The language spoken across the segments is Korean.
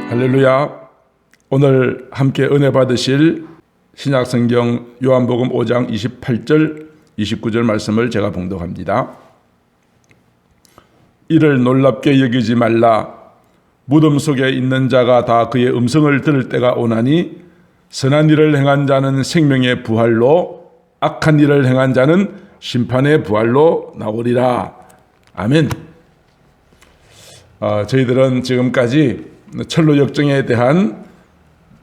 할렐루야. 오늘 함께 은혜 받으실 신약성경 요한복음 5장 28절 29절 말씀을 제가 봉독합니다. 이를 놀랍게 여기지 말라. 무덤 속에 있는 자가 다 그의 음성을 들을 때가 오나니 선한 일을 행한 자는 생명의 부활로, 악한 일을 행한 자는 심판의 부활로 나오리라. 아멘. 저희들은 지금까지 철로 역정에 대한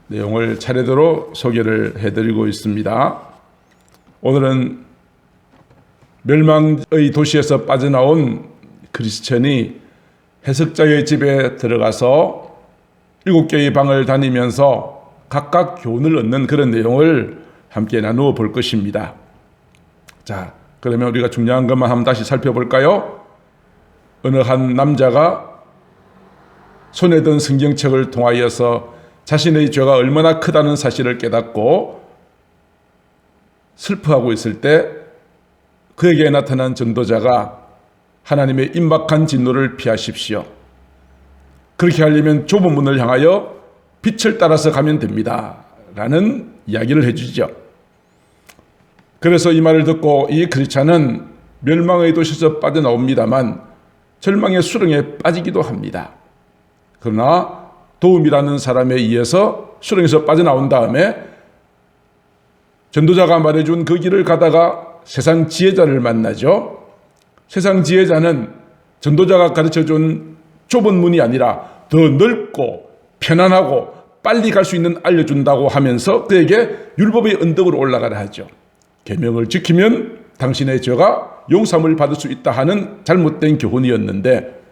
내용을 차례대로 소개를 해드리고 있습니다. 오늘은 멸망의 도시에서 빠져나온 크리스천이 해석자의 집에 들어가서 7개의 방을 다니면서 각각 교훈을 얻는 그런 내용을 함께 나누어 볼 것입니다. 자, 그러면 우리가 중요한 것만 한번 다시 살펴볼까요? 어느 한 남자가 손에 든 성경책을 통하여서 자신의 죄가 얼마나 크다는 사실을 깨닫고 슬퍼하고 있을 때 그에게 나타난 전도자가 하나님의 임박한 진노를 피하십시오. 그렇게 하려면 좁은 문을 향하여 빛을 따라서 가면 됩니다. 라는 이야기를 해주죠. 그래서 이 말을 듣고 이 크리스찬은 멸망의 도시에서 빠져나옵니다만 절망의 수렁에 빠지기도 합니다. 그러나 도움이라는 사람에 의해서 수렁에서 빠져나온 다음에 전도자가 말해준 그 길을 가다가 세상 지혜자를 만나죠. 세상 지혜자는 전도자가 가르쳐준 좁은 문이 아니라 더 넓고 편안하고 빨리 갈 수 있는 알려준다고 하면서 그에게 율법의 언덕으로 올라가라 하죠. 계명을 지키면 당신의 죄가 용서함을 받을 수 있다 하는 잘못된 교훈이었는데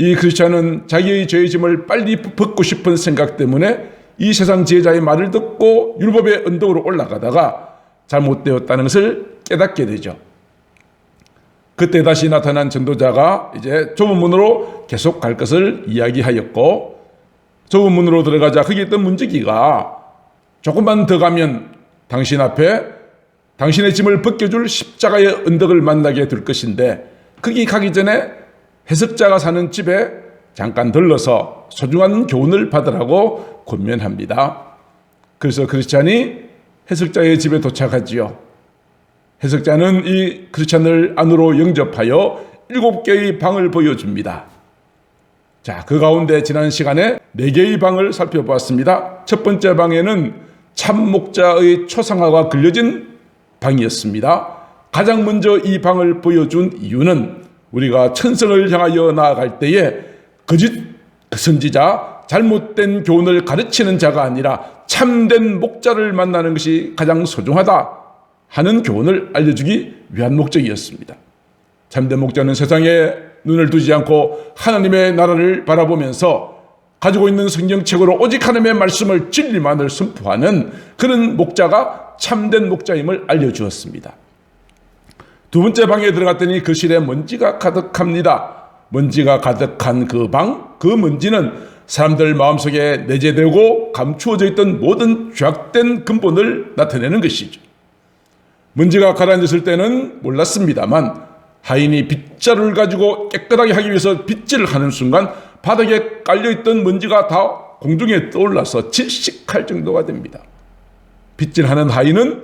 이 크리스찬은 자기의 죄의 짐을 빨리 벗고 싶은 생각 때문에 이 세상 지혜자의 말을 듣고 율법의 언덕으로 올라가다가 잘못되었다는 것을 깨닫게 되죠. 그때 다시 나타난 전도자가 이제 좁은 문으로 계속 갈 것을 이야기하였고, 좁은 문으로 들어가자 거기 있던 문지기가 조금만 더 가면 당신 앞에 당신의 짐을 벗겨줄 십자가의 언덕을 만나게 될 것인데, 거기 가기 전에 해석자가 사는 집에 잠깐 들러서 소중한 교훈을 받으라고 권면합니다. 그래서 크리스찬이 해석자의 집에 도착하지요. 해석자는 이 크리스찬을 안으로 영접하여 7개의 방을 보여줍니다. 자, 그 가운데 지난 시간에 4개의 방을 살펴보았습니다. 첫 번째 방에는 참 목자의 초상화가 그려진 방이었습니다. 가장 먼저 이 방을 보여준 이유는 우리가 천성을 향하여 나아갈 때에 거짓 선지자, 잘못된 교훈을 가르치는 자가 아니라 참된 목자를 만나는 것이 가장 소중하다 하는 교훈을 알려주기 위한 목적이었습니다. 참된 목자는 세상에 눈을 두지 않고 하나님의 나라를 바라보면서 가지고 있는 성경책으로 오직 하나님의 말씀을 진리만을 선포하는 그런 목자가 참된 목자임을 알려주었습니다. 두 번째 방에 들어갔더니 거실에 먼지가 가득합니다. 먼지가 가득한 그 방, 그 먼지는 사람들 마음속에 내재되고 감추어져 있던 모든 죄악된 근본을 나타내는 것이죠. 먼지가 가라앉았을 때는 몰랐습니다만 하인이 빗자루를 가지고 깨끗하게 하기 위해서 빗질을 하는 순간 바닥에 깔려있던 먼지가 다 공중에 떠올라서 질식할 정도가 됩니다. 빗질하는 하인은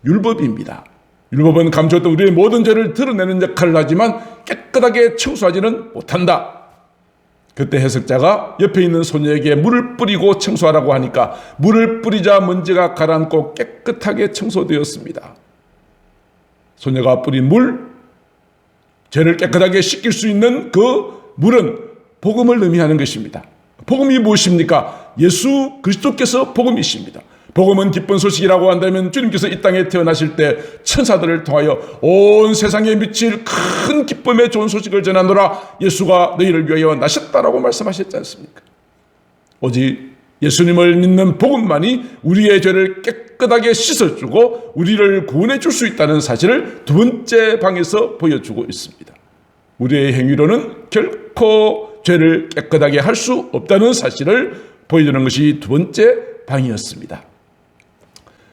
율법입니다. 율법은 감추었던 우리의 모든 죄를 드러내는 역할을 하지만 깨끗하게 청소하지는 못한다. 그때 해석자가 옆에 있는 소녀에게 물을 뿌리고 청소하라고 하니까 물을 뿌리자 먼지가 가라앉고 깨끗하게 청소되었습니다. 소녀가 뿌린 물, 죄를 깨끗하게 씻길 수 있는 그 물은 복음을 의미하는 것입니다. 복음이 무엇입니까? 예수 그리스도께서 복음이십니다. 복음은 기쁜 소식이라고 한다면 주님께서 이 땅에 태어나실 때 천사들을 통하여 온 세상에 미칠 큰 기쁨의 좋은 소식을 전하노라. 예수가 너희를 위하여 나셨다라고 말씀하셨지 않습니까? 오직 예수님을 믿는 복음만이 우리의 죄를 깨끗하게 씻어주고 우리를 구원해 줄 수 있다는 사실을 두 번째 방에서 보여주고 있습니다. 우리의 행위로는 결코 죄를 깨끗하게 할 수 없다는 사실을 보여주는 것이 두 번째 방이었습니다.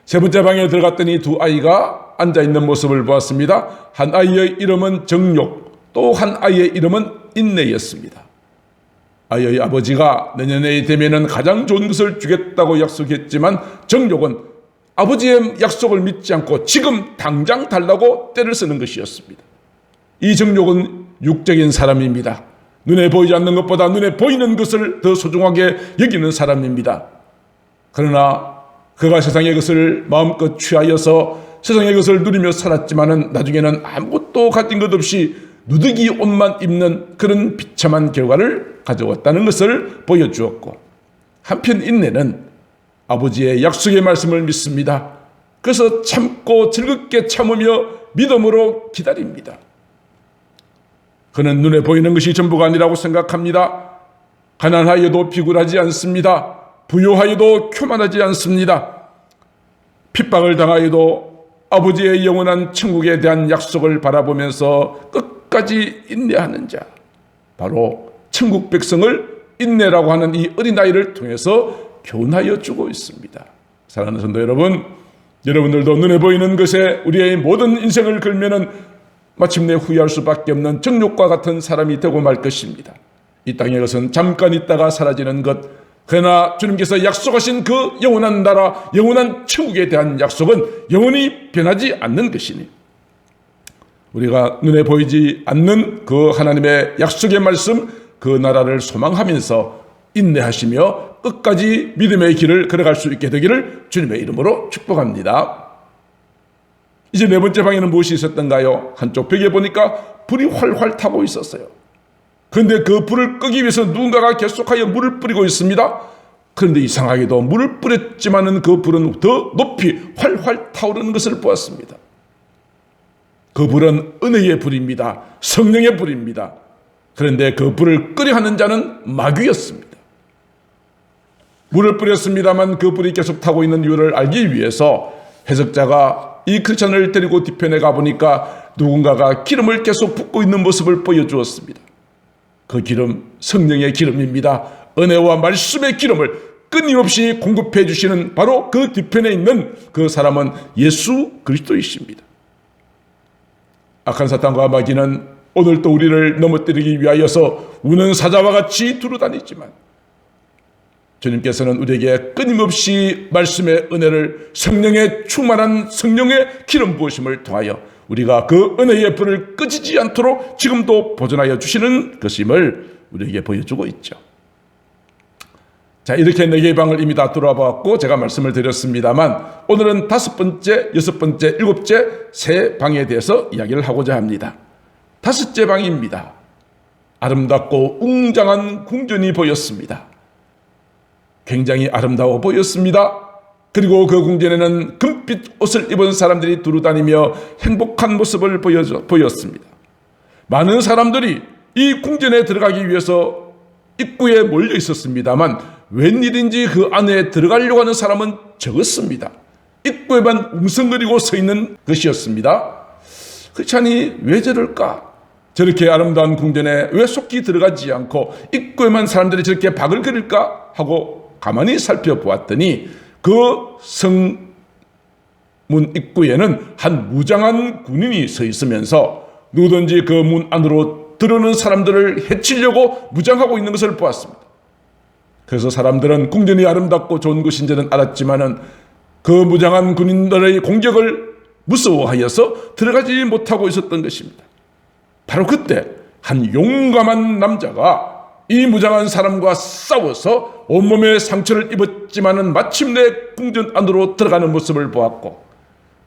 세 번째 방에 들어갔더니 두 아이가 앉아있는 모습을 보았습니다. 한 아이의 이름은 정욕, 또 한 아이의 이름은 인내였습니다. 아이의 아버지가 내년에 되면은 가장 좋은 것을 주겠다고 약속했지만 정욕은 아버지의 약속을 믿지 않고 지금 당장 달라고 때를 쓰는 것이었습니다. 이 정욕은 육적인 사람입니다. 눈에 보이지 않는 것보다 눈에 보이는 것을 더 소중하게 여기는 사람입니다. 그러나 그가 세상의 것을 마음껏 취하여서 세상의 것을 누리며 살았지만은 나중에는 아무것도 가진 것 없이 누더기 옷만 입는 그런 비참한 결과를 가져왔다는 것을 보여주었고, 한편 인내는 아버지의 약속의 말씀을 믿습니다. 그래서 참고 즐겁게 참으며 믿음으로 기다립니다. 그는 눈에 보이는 것이 전부가 아니라고 생각합니다. 가난하여도 비굴하지 않습니다. 부요하여도 교만하지 않습니다. 핍박을 당하여도 아버지의 영원한 천국에 대한 약속을 바라보면서 끝까지 인내하는 자, 바로 천국 백성을 인내라고 하는 이 어린아이를 통해서 교훈하여 주고 있습니다. 사랑하는 성도 여러분, 여러분들도 눈에 보이는 것에 우리의 모든 인생을 걸면은 마침내 후회할 수밖에 없는 정욕과 같은 사람이 되고 말 것입니다. 이 땅의 것은 잠깐 있다가 사라지는 것, 그러나 주님께서 약속하신 그 영원한 나라, 영원한 천국에 대한 약속은 영원히 변하지 않는 것이니, 우리가 눈에 보이지 않는 그 하나님의 약속의 말씀, 그 나라를 소망하면서 인내하시며 끝까지 믿음의 길을 걸어갈 수 있게 되기를 주님의 이름으로 축복합니다. 이제 네 번째 방에는 무엇이 있었던가요? 한쪽 벽에 보니까 불이 활활 타고 있었어요. 그런데 그 불을 끄기 위해서 누군가가 계속하여 물을 뿌리고 있습니다. 그런데 이상하게도 물을 뿌렸지만은 그 불은 더 높이 활활 타오르는 것을 보았습니다. 그 불은 은혜의 불입니다. 성령의 불입니다. 그런데 그 불을 끄려 하는 자는 마귀였습니다. 물을 뿌렸습니다만 그 불이 계속 타고 있는 이유를 알기 위해서 해석자가 이 크리스찬을 데리고 뒤편에 가보니까 누군가가 기름을 계속 붓고 있는 모습을 보여주었습니다. 그 기름, 성령의 기름입니다. 은혜와 말씀의 기름을 끊임없이 공급해 주시는 바로 그 뒤편에 있는 그 사람은 예수 그리스도이십니다. 악한 사탄과 마귀는 오늘도 우리를 넘어뜨리기 위하여서 우는 사자와 같이 두루다니지만, 주님께서는 우리에게 끊임없이 말씀의 은혜를, 성령의 충만한 성령의 기름 부으심을 통하여 우리가 그 은혜의 불을 끄지지 않도록 지금도 보존하여 주시는 것임을 우리에게 보여주고 있죠. 자, 이렇게 네 개의 방을 이미 다 돌아봤고 제가 말씀을 드렸습니다만, 오늘은 5번째, 6번째, 7째 세 방에 대해서 이야기를 하고자 합니다. 5째 방입니다. 아름답고 웅장한 궁전이 보였습니다. 굉장히 아름다워 보였습니다. 그리고 그 궁전에는 금빛 옷을 입은 사람들이 두루다니며 행복한 모습을 보였습니다. 많은 사람들이 이 궁전에 들어가기 위해서 입구에 몰려 있었습니다만 웬일인지 그 안에 들어가려고 하는 사람은 적었습니다. 입구에만 웅성거리고 서 있는 것이었습니다. 크리스찬이 왜 저럴까? 저렇게 아름다운 궁전에 왜 속히 들어가지 않고 입구에만 사람들이 저렇게 바글거릴까 하고 가만히 살펴보았더니 그 성문 입구에는 한 무장한 군인이 서 있으면서 누구든지 그 문 안으로 들어오는 사람들을 해치려고 무장하고 있는 것을 보았습니다. 그래서 사람들은 궁전이 아름답고 좋은 곳인지는 알았지만은 그 무장한 군인들의 공격을 무서워하여서 들어가지 못하고 있었던 것입니다. 바로 그때 한 용감한 남자가 이 무장한 사람과 싸워서 온몸에 상처를 입었지만은 마침내 궁전 안으로 들어가는 모습을 보았고,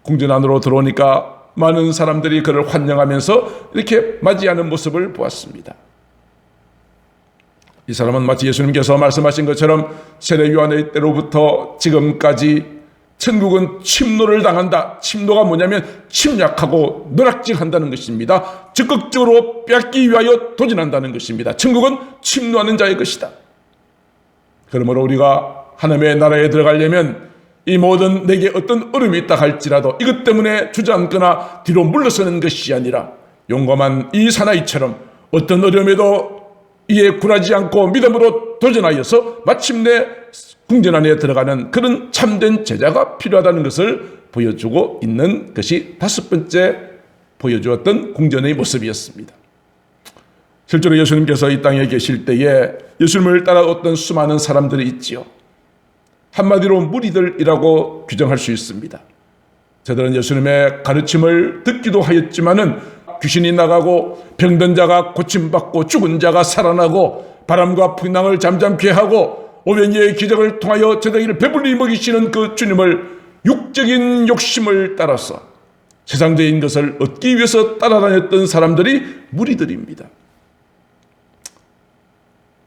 궁전 안으로 들어오니까 많은 사람들이 그를 환영하면서 이렇게 맞이하는 모습을 보았습니다. 이 사람은 마치 예수님께서 말씀하신 것처럼 세례 요한의 때로부터 지금까지 천국은 침노를 당한다. 침노가 뭐냐면 침략하고 노략질한다는 것입니다. 적극적으로 빼앗기 위하여 도전한다는 것입니다. 천국은 침노하는 자의 것이다. 그러므로 우리가 하나님의 나라에 들어가려면 이 모든 내게 어떤 어려움이 있다 할지라도 이것 때문에 주저앉거나 뒤로 물러서는 것이 아니라 용감한 이 사나이처럼 어떤 어려움에도 이에 굴하지 않고 믿음으로 도전하여서 마침내 궁전 안에 들어가는 그런 참된 제자가 필요하다는 것을 보여주고 있는 것이 5번째 보여주었던 궁전의 모습이었습니다. 실제로 예수님께서 이 땅에 계실 때에 예수님을 따라왔던 수많은 사람들이 있지요. 한마디로 무리들이라고 규정할 수 있습니다. 저들은 예수님의 가르침을 듣기도 하였지만은 귀신이 나가고 병든 자가 고침받고 죽은 자가 살아나고 바람과 풍랑을 잠잠케 하고 오병이어의 기적을 통하여 저들에게 배불리 먹이시는 그 주님을 육적인 욕심을 따라서 세상적인 것을 얻기 위해서 따라다녔던 사람들이 무리들입니다.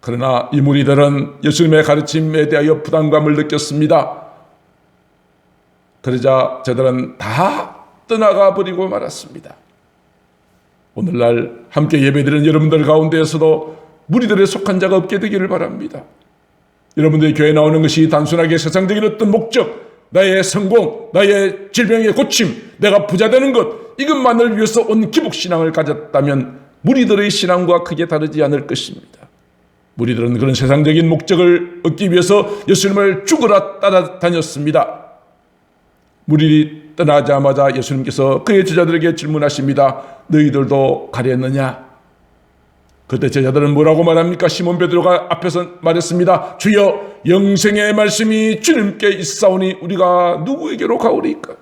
그러나 이 무리들은 예수님의 가르침에 대하여 부담감을 느꼈습니다. 그러자 저들은 다 떠나가 버리고 말았습니다. 오늘날 함께 예배드리는 여러분들 가운데에서도 무리들에 속한 자가 없게 되기를 바랍니다. 여러분들이 교회에 나오는 것이 단순하게 세상적인 어떤 목적, 나의 성공, 나의 질병의 고침, 내가 부자 되는 것, 이것만을 위해서 온 기복신앙을 가졌다면 무리들의 신앙과 크게 다르지 않을 것입니다. 무리들은 그런 세상적인 목적을 얻기 위해서 예수님을 죽으라 따라다녔습니다. 무리들이 떠나자마자 예수님께서 그의 제자들에게 질문하십니다. 너희들도 가려느냐? 그때 제자들은 뭐라고 말합니까? 시몬 베드로가 앞에서 말했습니다. 주여, 영생의 말씀이 주님께 있사오니 우리가 누구에게로 가오리까?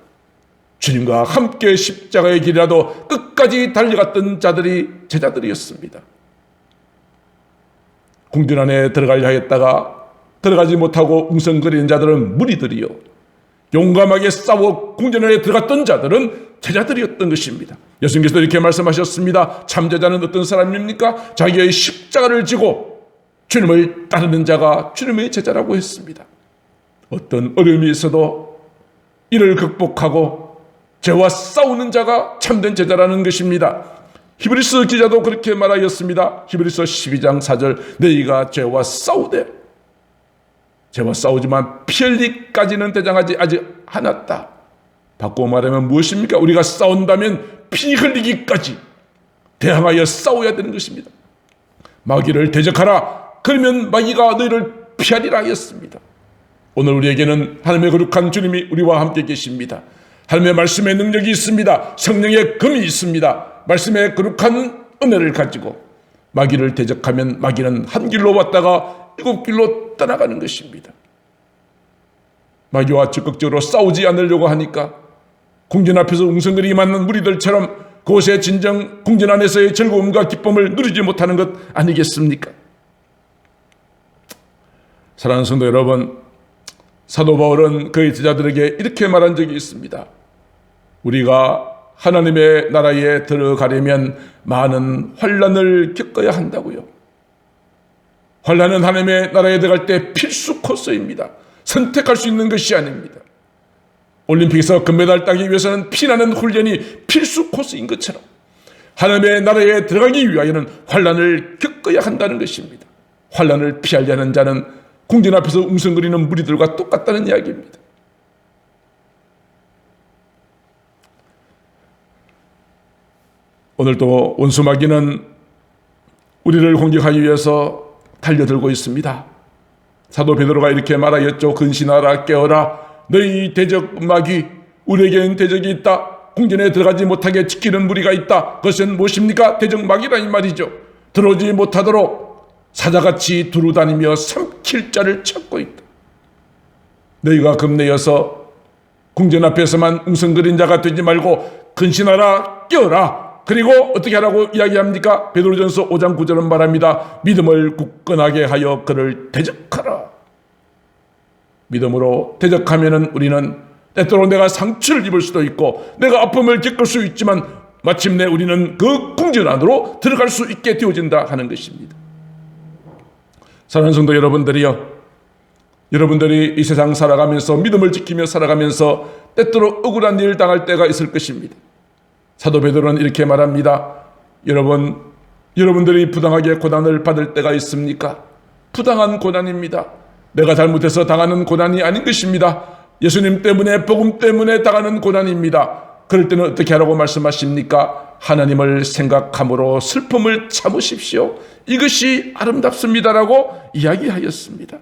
주님과 함께 십자가의 길이라도 끝까지 달려갔던 자들이 제자들이었습니다. 궁전 안에 들어가려 하였다가 들어가지 못하고 웅성거리는 자들은 무리들이요, 용감하게 싸워 궁전 안에 들어갔던 자들은 제자들이었던 것입니다. 예수님께서 이렇게 말씀하셨습니다. 참제자는 어떤 사람입니까? 자기의 십자가를 지고 주님을 따르는 자가 주님의 제자라고 했습니다. 어떤 어려움이 있어도 이를 극복하고 죄와 싸우는 자가 참된 제자라는 것입니다. 히브리서 기자도 그렇게 말하였습니다. 히브리서 12장 4절, 너희가 죄와 싸우되 죄와 싸우지만 피 흘리기까지는 대장하지 아직 않았다. 바꾸어 말하면 무엇입니까? 우리가 싸운다면 피 흘리기까지 대항하여 싸워야 되는 것입니다. 마귀를 대적하라. 그러면 마귀가 너희를 피하리라 하였습니다. 오늘 우리에게는 하나님의 거룩한 주님이 우리와 함께 계십니다. 하나님의 말씀의 능력이 있습니다. 성령의 금이 있습니다. 말씀의 거룩한 은혜를 가지고 마귀를 대적하면 마귀는 한 길로 왔다가 7길로 떠나가는 것입니다. 마귀와 적극적으로 싸우지 않으려고 하니까 궁전 앞에서 웅성거리기 맞는 무리들처럼 그곳의 진정 궁전 안에서의 즐거움과 기쁨을 누리지 못하는 것 아니겠습니까? 사랑하는 성도 여러분, 사도 바울은 그의 제자들에게 이렇게 말한 적이 있습니다. 우리가 하나님의 나라에 들어가려면 많은 환난을 겪어야 한다고요. 환난은 하나님의 나라에 들어갈 때 필수 코스입니다. 선택할 수 있는 것이 아닙니다. 올림픽에서 금메달 따기 위해서는 피나는 훈련이 필수 코스인 것처럼 하나님의 나라에 들어가기 위하여는 환난을 겪어야 한다는 것입니다. 환난을 피하려 하는 자는 궁전 앞에서 웅성거리는 무리들과 똑같다는 이야기입니다. 오늘도 원수 마귀는 우리를 공격하기 위해서 달려들고 있습니다. 사도 베드로가 이렇게 말하였죠. 근신하라, 깨어라. 너희 대적 마귀, 우리에게는 대적이 있다. 궁전에 들어가지 못하게 지키는 무리가 있다. 그것은 무엇입니까? 대적 마귀라 이 말이죠. 들어오지 못하도록 사자같이 두루다니며 삼킬 자를 찾고 있다. 너희가 겁내어서 궁전 앞에서만 웅성거린 자가 되지 말고 근신하라, 깨어라. 그리고 어떻게 하라고 이야기합니까? 베드로전서 5장 9절은 말합니다. 믿음을 굳건하게 하여 그를 대적하라. 믿음으로 대적하면은 우리는 때때로 내가 상처를 입을 수도 있고 내가 아픔을 겪을 수 있지만 마침내 우리는 그 궁전 안으로 들어갈 수 있게 되어진다 하는 것입니다. 사랑하는 성도 여러분들이요, 여러분들이 이 세상 살아가면서 믿음을 지키며 살아가면서 때때로 억울한 일 당할 때가 있을 것입니다. 사도 베드로는 이렇게 말합니다. 여러분들이 부당하게 고난을 받을 때가 있습니까? 부당한 고난입니다. 내가 잘못해서 당하는 고난이 아닌 것입니다. 예수님 때문에, 복음 때문에 당하는 고난입니다. 그럴 때는 어떻게 하라고 말씀하십니까? 하나님을 생각함으로 슬픔을 참으십시오. 이것이 아름답습니다라고 이야기하였습니다.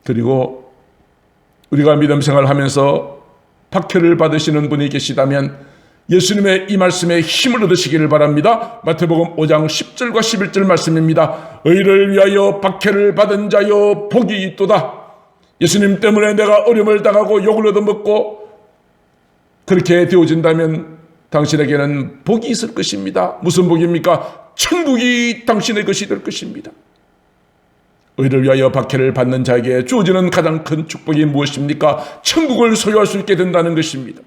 그리고 우리가 믿음 생활하면서 박해를 받으시는 분이 계시다면 예수님의 이 말씀에 힘을 얻으시기를 바랍니다. 마태복음 5장 10절과 11절 말씀입니다. 의를 위하여 박해를 받은 자여 복이 있도다. 예수님 때문에 내가 어려움을 당하고 욕을 얻어먹고 그렇게 되어진다면 당신에게는 복이 있을 것입니다. 무슨 복입니까? 천국이 당신의 것이 될 것입니다. 의를 위하여 박해를 받는 자에게 주어지는 가장 큰 축복이 무엇입니까? 천국을 소유할 수 있게 된다는 것입니다.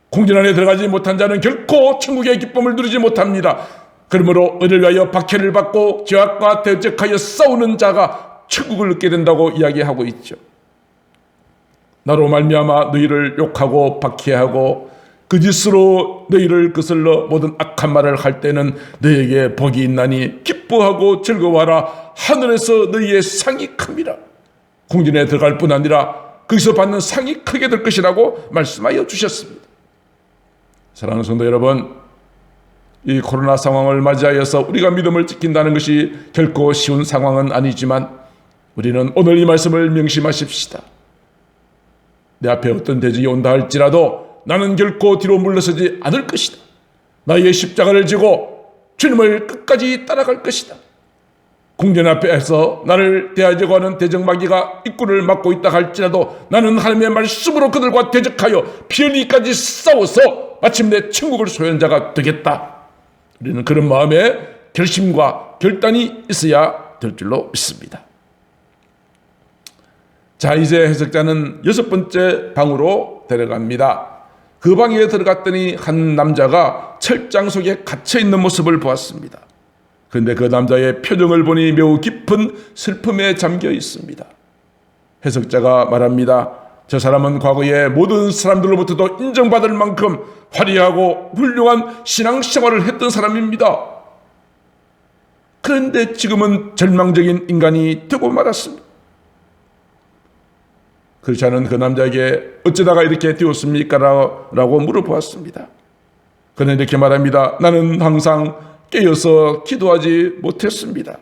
궁전 안에 들어가지 못한 자는 결코 천국의 기쁨을 누리지 못합니다. 그러므로 의를 위하여 박해를 받고 죄악과 대적하여 싸우는 자가 천국을 얻게 된다고 이야기하고 있죠. 나로 말미암아 너희를 욕하고 박해하고 그 짓으로 너희를 거슬러 모든 악한 말을 할 때는 너희에게 복이 있나니 기뻐하고 즐거워하라. 하늘에서 너희의 상이 큽니다. 궁전에 들어갈 뿐 아니라 거기서 받는 상이 크게 될 것이라고 말씀하여 주셨습니다. 사랑하는 성도 여러분, 이 코로나 상황을 맞이하여서 우리가 믿음을 지킨다는 것이 결코 쉬운 상황은 아니지만 우리는 오늘 이 말씀을 명심하십시다. 내 앞에 어떤 대적이 온다 할지라도 나는 결코 뒤로 물러서지 않을 것이다. 나의 십자가를 지고 주님을 끝까지 따라갈 것이다. 궁전 앞에서 나를 대하려고 하는 대적마귀가 입구를 막고 있다 할지라도 나는 하나님의 말씀으로 그들과 대적하여 피 흘리기까지 싸워서 마침내 천국을 소유한 자가 되겠다. 우리는 그런 마음의 결심과 결단이 있어야 될 줄로 믿습니다. 자, 이제 해석자는 6번째 방으로 데려갑니다. 그 방에 들어갔더니 한 남자가 철장 속에 갇혀있는 모습을 보았습니다. 그런데 그 남자의 표정을 보니 매우 깊은 슬픔에 잠겨 있습니다. 해석자가 말합니다. 저 사람은 과거에 모든 사람들로부터도 인정받을 만큼 화려하고 훌륭한 신앙생활을 했던 사람입니다. 그런데 지금은 절망적인 인간이 되고 말았습니다. 그렇지 그 남자에게 어쩌다가 이렇게 되었습니까? 라고 물어보았습니다. 그는 이렇게 말합니다. 나는 항상 깨어서 기도하지 못했습니다.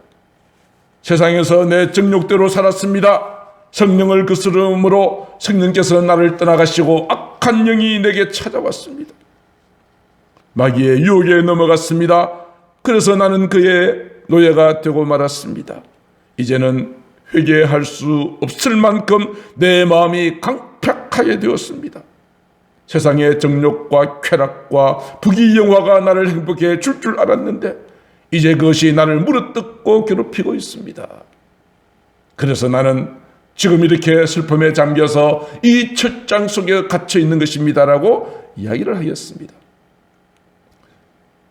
세상에서 내 정욕대로 살았습니다. 성령을 거스름으로 성령께서 나를 떠나가시고 악한 영이 내게 찾아왔습니다. 마귀의 유혹에 넘어갔습니다. 그래서 나는 그의 노예가 되고 말았습니다. 이제는 회개할 수 없을 만큼 내 마음이 강팍하게 되었습니다. 세상의 정욕과 쾌락과 부귀영화가 나를 행복해 해 줄 알았는데 이제 그것이 나를 물어뜯고 괴롭히고 있습니다. 그래서 나는 지금 이렇게 슬픔에 잠겨서 이 철장 속에 갇혀 있는 것입니다라고 이야기를 하였습니다.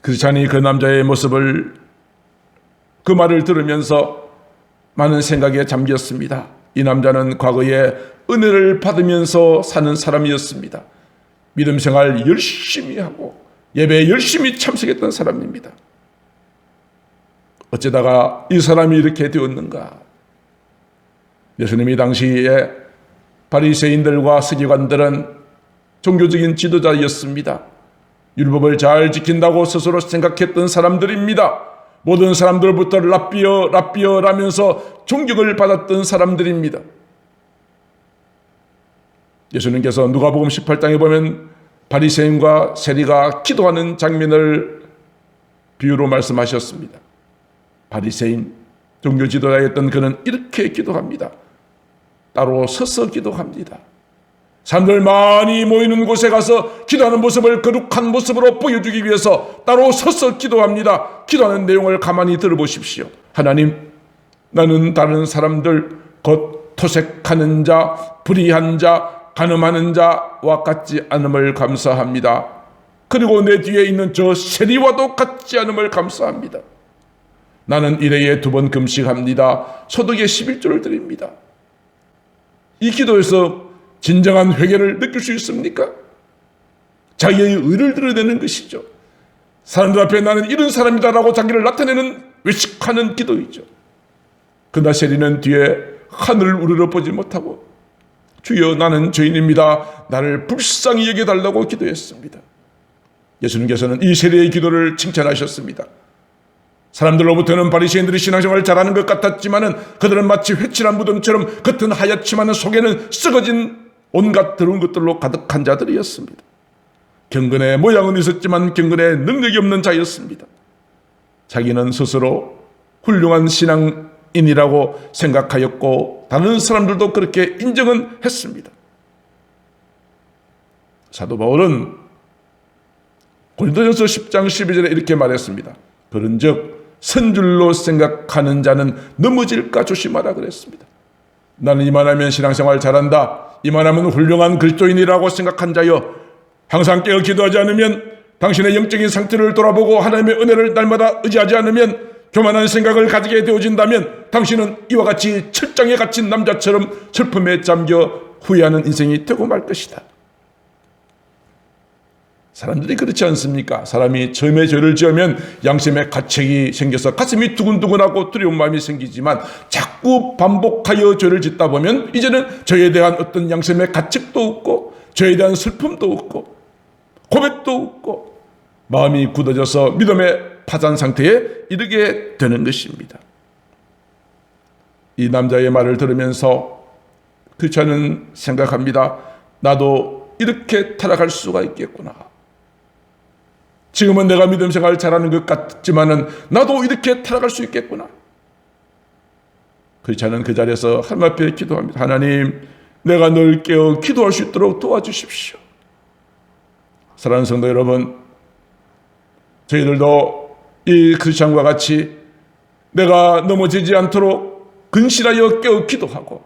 그렇자니 그 남자의 모습을 그 말을 들으면서 많은 생각에 잠겼습니다. 이 남자는 과거에 은혜를 받으면서 사는 사람이었습니다. 믿음 생활 열심히 하고 예배에 열심히 참석했던 사람입니다. 어쩌다가 이 사람이 이렇게 되었는가? 예수님이 당시에 바리새인들과 서기관들은 종교적인 지도자였습니다. 율법을 잘 지킨다고 스스로 생각했던 사람들입니다. 모든 사람들부터 랍비어라면서 존경을 받았던 사람들입니다. 예수님께서 누가복음 18장에 보면 바리새인과 세리가 기도하는 장면을 비유로 말씀하셨습니다. 바리새인, 종교 지도자였던 그는 이렇게 기도합니다. 따로 서서 기도합니다. 사람들 많이 모이는 곳에 가서 기도하는 모습을 거룩한 모습으로 보여주기 위해서 따로 서서 기도합니다. 기도하는 내용을 가만히 들어보십시오. 하나님, 나는 다른 사람들 곧 토색하는 자, 불의한 자, 간음하는 자와 같지 않음을 감사합니다. 그리고 내 뒤에 있는 저 세리와도 같지 않음을 감사합니다. 나는 1회에 2번 금식합니다. 소득의 11조를 드립니다. 이 기도에서 진정한 회개를 느낄 수 있습니까? 자기의 의를 드러내는 것이죠. 사람들 앞에 나는 이런 사람이다라고 자기를 나타내는 외식하는 기도이죠. 그러나 세리는 뒤에 하늘을 우러러보지 못하고 주여 나는 죄인입니다. 나를 불쌍히 여겨달라고 기도했습니다. 예수님께서는 이 세리의 기도를 칭찬하셨습니다. 사람들로부터는 바리새인들이 신앙생활을 잘하는 것 같았지만은 그들은 마치 회칠한 무덤처럼 겉은 하얗지만은 속에는 썩어진 온갖 더러운 것들로 가득한 자들이었습니다. 경건의 모양은 있었지만 경건의 능력이 없는 자였습니다. 자기는 스스로 훌륭한 신앙인이라고 생각하였고 다른 사람들도 그렇게 인정은 했습니다. 사도 바울은 고린도전서 10장 12절에 이렇게 말했습니다. 그런즉 선줄로 생각하는 자는 넘어질까 조심하라 그랬습니다. 나는 이만하면 신앙생활 잘한다, 이만하면 훌륭한 그리스도인이라고 생각한 자여, 항상 깨어 기도하지 않으면, 당신의 영적인 상태를 돌아보고 하나님의 은혜를 날마다 의지하지 않으면, 교만한 생각을 가지게 되어진다면 당신은 이와 같이 철장에 갇힌 남자처럼 슬픔에 잠겨 후회하는 인생이 되고 말 것이다. 사람들이 그렇지 않습니까? 사람이 처음에 죄를 지으면 양심의 가책이 생겨서 가슴이 두근두근하고 두려운 마음이 생기지만 자꾸 반복하여 죄를 짓다 보면 이제는 죄에 대한 어떤 양심의 가책도 없고 죄에 대한 슬픔도 없고 고백도 없고 마음이 굳어져서 믿음의 파산 상태에 이르게 되는 것입니다. 이 남자의 말을 들으면서 그렇지않은 생각합니다. 나도 이렇게 타락할 수가 있겠구나. 지금은 내가 믿음 생활을 잘하는 것 같지만은 나도 이렇게 타락할 수 있겠구나. 그렇지 않은 그 자리에서 하나님 앞에 기도합니다. 하나님, 내가 늘 깨어 기도할 수 있도록 도와주십시오. 사랑하는 성도 여러분, 저희들도 이 크리스찬과 같이 내가 넘어지지 않도록 근실하여 깨어 기도하고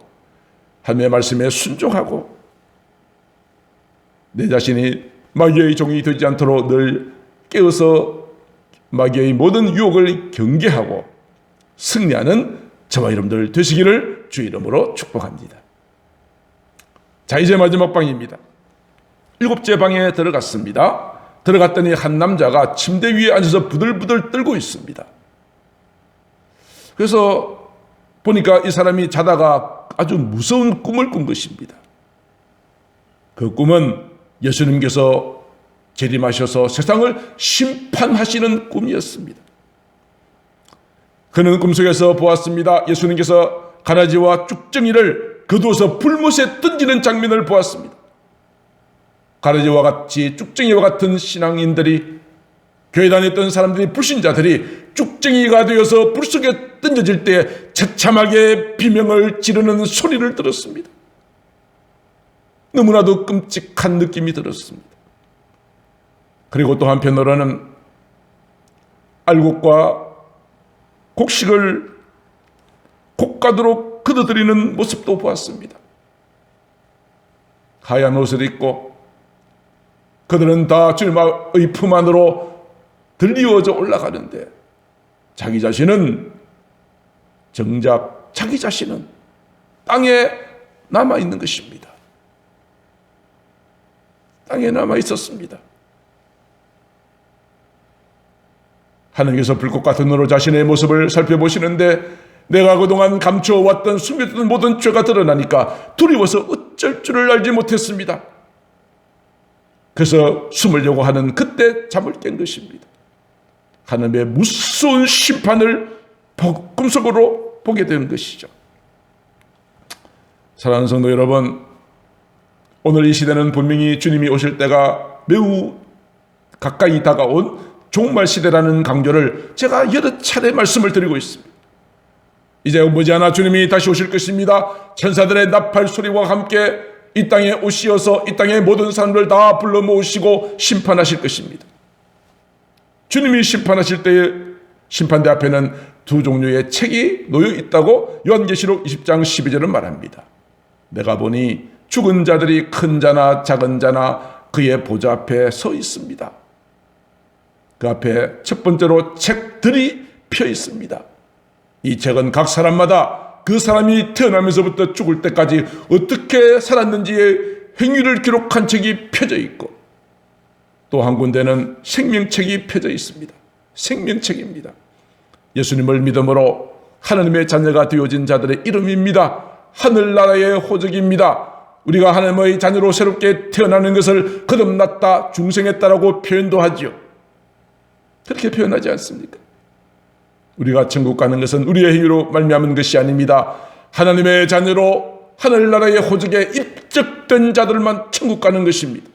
하나님의 말씀에 순종하고 내 자신이 마귀의 종이 되지 않도록 늘 깨어서 마귀의 모든 유혹을 경계하고 승리하는 저와 여러분들 되시기를 주의 이름으로 축복합니다. 자, 이제 마지막 방입니다. 7째 방에 들어갔습니다. 들어갔더니 한 남자가 침대 위에 앉아서 부들부들 떨고 있습니다. 그래서 보니까 이 사람이 자다가 아주 무서운 꿈을 꾼 것입니다. 그 꿈은 예수님께서 재림하셔서 세상을 심판하시는 꿈이었습니다. 그는 꿈속에서 보았습니다. 예수님께서 가라지와 쭉정이를 거두어서 불못에 던지는 장면을 보았습니다. 가라지와 같이 쭉정이와 같은 신앙인들이, 교회 다녔던 사람들이, 불신자들이 쭉정이가 되어서 불 속에 던져질 때 처참하게 비명을 지르는 소리를 들었습니다. 너무나도 끔찍한 느낌이 들었습니다. 그리고 또 한편으로는 알곡과 곡식을 곡가도록 걷어들이는 모습도 보았습니다. 하얀 옷을 입고 그들은 다 주님의 품 안으로 들리워져 올라가는데 자기 자신은 정작 자기 자신은 땅에 남아있는 것입니다. 땅에 남아있었습니다. 하나님께서 불꽃 같은 눈으로 자신의 모습을 살펴보시는데 내가 그동안 감추어왔던 숨겼던 모든 죄가 드러나니까 두려워서 어쩔 줄을 알지 못했습니다. 그래서 숨으려고 하는 그때 잠을 깬 것입니다. 하나님의 무서운 심판을 꿈속으로 보게 된 것이죠. 사랑하는 성도 여러분, 오늘 이 시대는 분명히 주님이 오실 때가 매우 가까이 다가온 종말 시대라는 강조를 제가 여러 차례 말씀을 드리고 있습니다. 이제 머지않아 주님이 다시 오실 것입니다. 천사들의 나팔 소리와 함께 이 땅에 오시어서 이 땅의 모든 사람들 다 불러 모으시고 심판하실 것입니다. 주님이 심판하실 때의 심판대 앞에는 두 종류의 책이 놓여 있다고 요한계시록 20장 12절은 말합니다. 내가 보니 죽은 자들이 큰 자나 작은 자나 그의 보좌 앞에 서 있습니다. 그 앞에 첫 번째로 책들이 펴 있습니다. 이 책은 각 사람마다 그 사람이 태어나면서부터 죽을 때까지 어떻게 살았는지의 행위를 기록한 책이 펴져 있고 또 한 군데는 생명책이 펴져 있습니다. 생명책입니다. 예수님을 믿음으로 하나님의 자녀가 되어진 자들의 이름입니다. 하늘나라의 호적입니다. 우리가 하나님의 자녀로 새롭게 태어나는 것을 거듭났다, 중생했다라고 표현도 하지요. 그렇게 표현하지 않습니까? 우리가 천국 가는 것은 우리의 행위로 말미암은 것이 아닙니다. 하나님의 자녀로 하늘나라의 호적에 입적된 자들만 천국 가는 것입니다.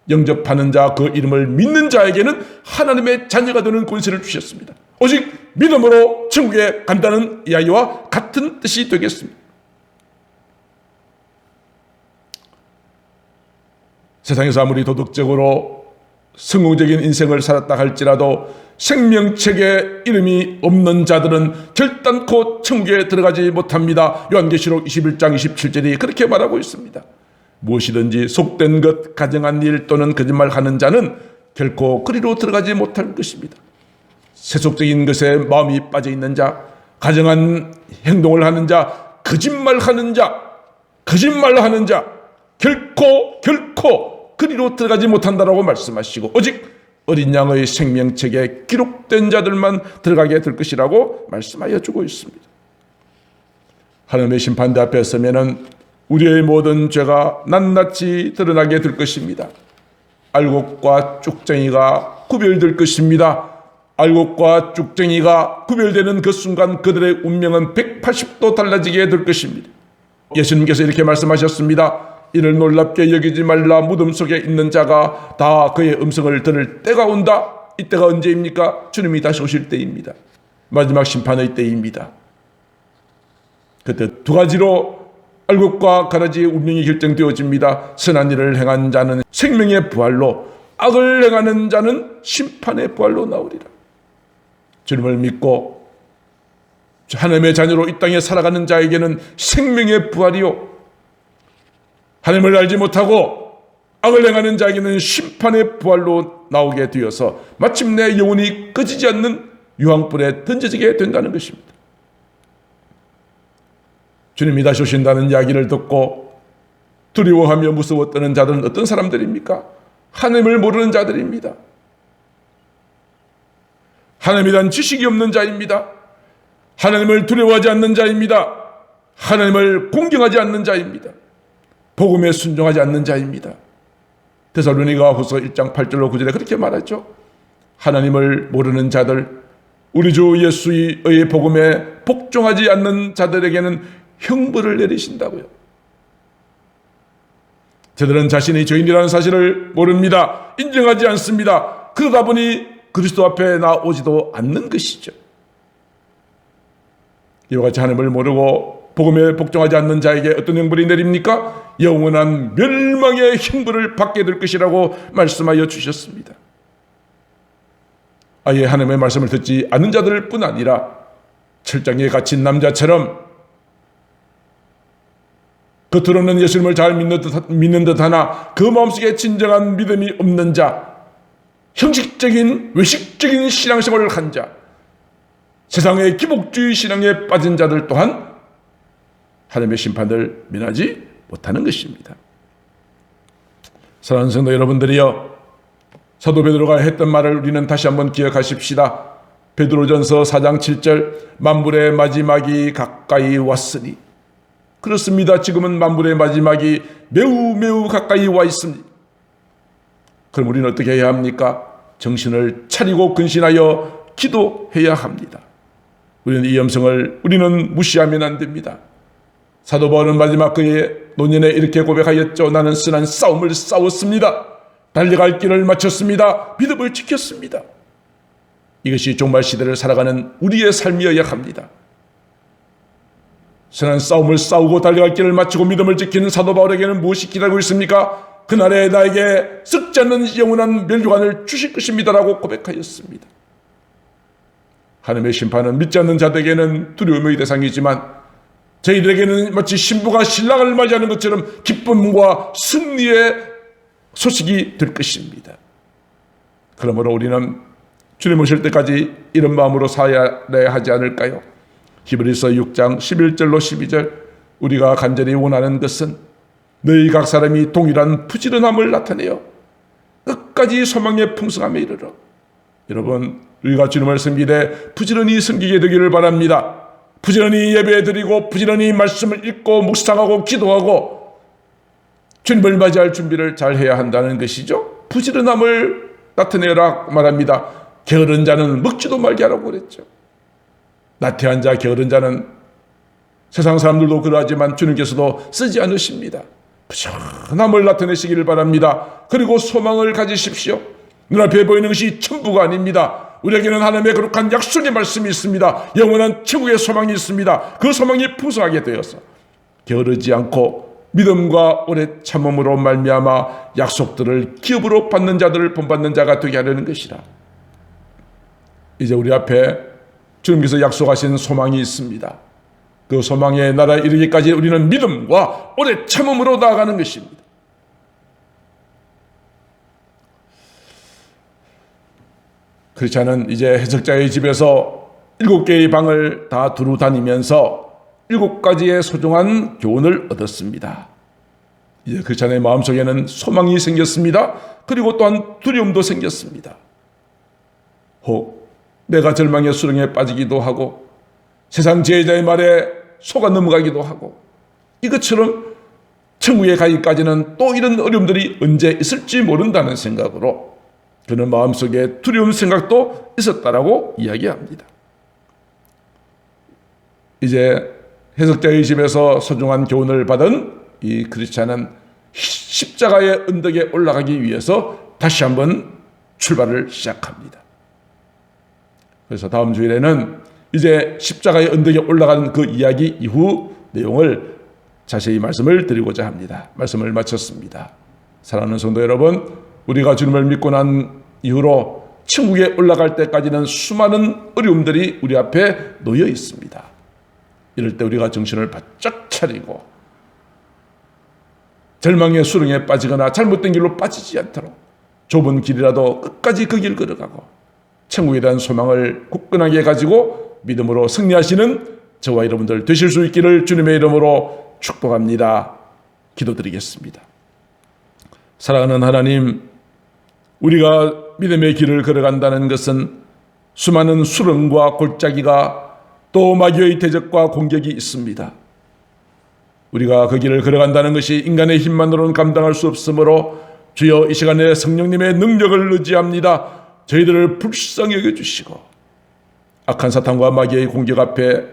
영접하는 자, 그 이름을 믿는 자에게는 하나님의 자녀가 되는 권세를 주셨습니다. 오직 믿음으로 천국에 간다는 이야기와 같은 뜻이 되겠습니다. 세상에서 아무리 도덕적으로 성공적인 인생을 살았다 할지라도 생명책에 이름이 없는 자들은 결단코 천국에 들어가지 못합니다. 요한계시록 21장 27절이 그렇게 말하고 있습니다. 무엇이든지 속된 것, 가정한 일 또는 거짓말하는 자는 결코 그리로 들어가지 못할 것입니다. 세속적인 것에 마음이 빠져있는 자, 가정한 행동을 하는 자, 거짓말하는 자, 결코 그리로 들어가지 못한다라고 말씀하시고 오직 어린 양의 생명책에 기록된 자들만 들어가게 될 것이라고 말씀하여 주고 있습니다. 하나님의 심판대 앞에 서면은 우리의 모든 죄가 낱낱이 드러나게 될 것입니다. 알곡과 쭉정이가 구별될 것입니다. 알곡과 쭉정이가 구별되는 그 순간 그들의 운명은 180도 달라지게 될 것입니다. 예수님께서 이렇게 말씀하셨습니다. 이를 놀랍게 여기지 말라. 무덤 속에 있는 자가 다 그의 음성을 들을 때가 온다. 이때가 언제입니까? 주님이 다시 오실 때입니다. 마지막 심판의 때입니다. 그때 두 가지로 알곡과 가라지의 운명이 결정되어집니다. 선한 일을 행한 자는 생명의 부활로, 악을 행하는 자는 심판의 부활로 나오리라. 주님을 믿고 하나님의 자녀로 이 땅에 살아가는 자에게는 생명의 부활이요, 하나님을 알지 못하고 악을 행하는 자에게는 심판의 부활로 나오게 되어서 마침내 영원히 꺼지지 않는 유황불에 던져지게 된다는 것입니다. 주님이 다시 오신다는 이야기를 듣고 두려워하며 무서워 떠는 자들은 어떤 사람들입니까? 하나님을 모르는 자들입니다. 하나님에 대한 지식이 없는 자입니다. 하나님을 두려워하지 않는 자입니다. 하나님을 공경하지 않는 자입니다. 복음에 순종하지 않는 자입니다. 데살로니가 후서 1장 8절로 9절에 그렇게 말하죠. 하나님을 모르는 자들, 우리 주 예수의 복음에 복종하지 않는 자들에게는 형벌을 내리신다고요. 저들은 자신이 죄인이라는 사실을 모릅니다. 인정하지 않습니다. 그러다 보니 그리스도 앞에 나오지도 않는 것이죠. 이와 같이 하나님을 모르고 복음에 복종하지 않는 자에게 어떤 형벌이 내립니까? 영원한 멸망의 형벌을 받게 될 것이라고 말씀하여 주셨습니다. 아예 하나님의 말씀을 듣지 않는 자들뿐 아니라 철장에 갇힌 남자처럼 겉으로는 예수님을 잘 믿는 듯 하나 그 마음속에 진정한 믿음이 없는 자, 형식적인 외식적인 신앙생활을 한 자, 세상의 기복주의 신앙에 빠진 자들 또한 하나님의 심판을 면하지 못하는 것입니다. 사랑하는 성도 여러분들이여, 사도 베드로가 했던 말을 우리는 다시 한번 기억하십시다. 베드로전서 4장 7절, 만물의 마지막이 가까이 왔으니. 그렇습니다. 지금은 만물의 마지막이 매우 가까이 와 있습니다. 그럼 우리는 어떻게 해야 합니까? 정신을 차리고 근신하여 기도해야 합니다. 우리는 이 음성을 우리는 무시하면 안 됩니다. 사도 바울은 마지막 그의 노년에 이렇게 고백하였죠. 나는 선한 싸움을 싸웠습니다. 달려갈 길을 마쳤습니다. 믿음을 지켰습니다. 이것이 종말 시대를 살아가는 우리의 삶이어야 합니다. 선한 싸움을 싸우고 달려갈 길을 마치고 믿음을 지키는 사도 바울에게는 무엇이 기다리고 있습니까? 그날에 나에게 썩지 않는 영원한 멸류관을 주실 것입니다라고 고백하였습니다. 하나님의 심판은 믿지 않는 자들에게는 두려움의 대상이지만 저희들에게는 마치 신부가 신랑을 맞이하는 것처럼 기쁨과 승리의 소식이 될 것입니다. 그러므로 우리는 주님 오실 때까지 이런 마음으로 살아야 하지 않을까요? 히브리서 6장 11절로 12절, 우리가 간절히 원하는 것은 너희 각 사람이 동일한 부지런함을 나타내어 끝까지 소망의 풍성함에 이르러. 여러분, 우리가 주님을 섬기되 부지런히 섬기게 되기를 바랍니다. 부지런히 예배드리고 부지런히 말씀을 읽고 묵상하고 기도하고 주님을 맞이할 준비를 잘 해야 한다는 것이죠. 부지런함을 나타내라 말합니다. 게으른 자는 먹지도 말게 하라고 그랬죠. 나태한 자, 게으른 자는 세상 사람들도 그러하지만 주님께서도 쓰지 않으십니다. 부지런함을 나타내시기를 바랍니다. 그리고 소망을 가지십시오. 눈앞에 보이는 것이 천부가 아닙니다. 우리에게는 하나님의 거룩한 약속의 말씀이 있습니다. 영원한 천국의 소망이 있습니다. 그 소망이 풍성하게 되어서 게으르지 않고 믿음과 오래 참음으로 말미암아 약속들을 기업으로 받는 자들을 본받는 자가 되게 하려는 것이라. 이제 우리 앞에 주님께서 약속하신 소망이 있습니다. 그 소망의 나라에 이르기까지 우리는 믿음과 오래 참음으로 나아가는 것입니다. 크리스찬은 이제 해석자의 집에서 7개의 방을 다 두루 다니면서 7가지의 소중한 교훈을 얻었습니다. 이제 크리스찬의 마음속에는 소망이 생겼습니다. 그리고 또한 두려움도 생겼습니다. 혹 내가 절망의 수렁에 빠지기도 하고 세상 지혜자의 말에 속아 넘어가기도 하고 이것처럼 천국에 가기까지는 또 이런 어려움들이 언제 있을지 모른다는 생각으로 그는 마음속에 두려운 생각도 있었다라고 이야기합니다. 이제 해석자의 집에서 소중한 교훈을 받은 이 크리스찬은 십자가의 언덕에 올라가기 위해서 다시 한번 출발을 시작합니다. 그래서 다음 주일에는 이제 십자가의 언덕에 올라가는 그 이야기 이후 내용을 자세히 말씀을 드리고자 합니다. 말씀을 마쳤습니다. 사랑하는 성도 여러분, 우리가 주님을 믿고 난 이후로 천국에 올라갈 때까지는 수많은 어려움들이 우리 앞에 놓여 있습니다. 이럴 때 우리가 정신을 바짝 차리고 절망의 수렁에 빠지거나 잘못된 길로 빠지지 않도록 좁은 길이라도 끝까지 그 길 걸어가고 천국에 대한 소망을 굳건하게 가지고 믿음으로 승리하시는 저와 여러분들 되실 수 있기를 주님의 이름으로 축복합니다. 기도드리겠습니다. 사랑하는 하나님, 우리가 믿음의 길을 걸어간다는 것은 수많은 수렁과 골짜기가 또 마귀의 대적과 공격이 있습니다. 우리가 그 길을 걸어간다는 것이 인간의 힘만으로는 감당할 수 없으므로 주여 이 시간에 성령님의 능력을 의지합니다. 저희들을 불쌍히 여겨주시고 악한 사탄과 마귀의 공격 앞에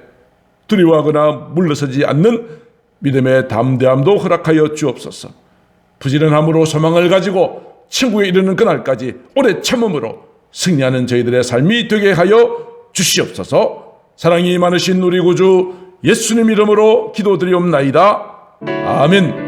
두려워하거나 물러서지 않는 믿음의 담대함도 허락하여 주옵소서. 부지런함으로 소망을 가지고 천국에 이르는 그날까지 오래 참음으로 승리하는 저희들의 삶이 되게 하여 주시옵소서. 사랑이 많으신 우리 구주 예수님 이름으로 기도드리옵나이다. 아멘.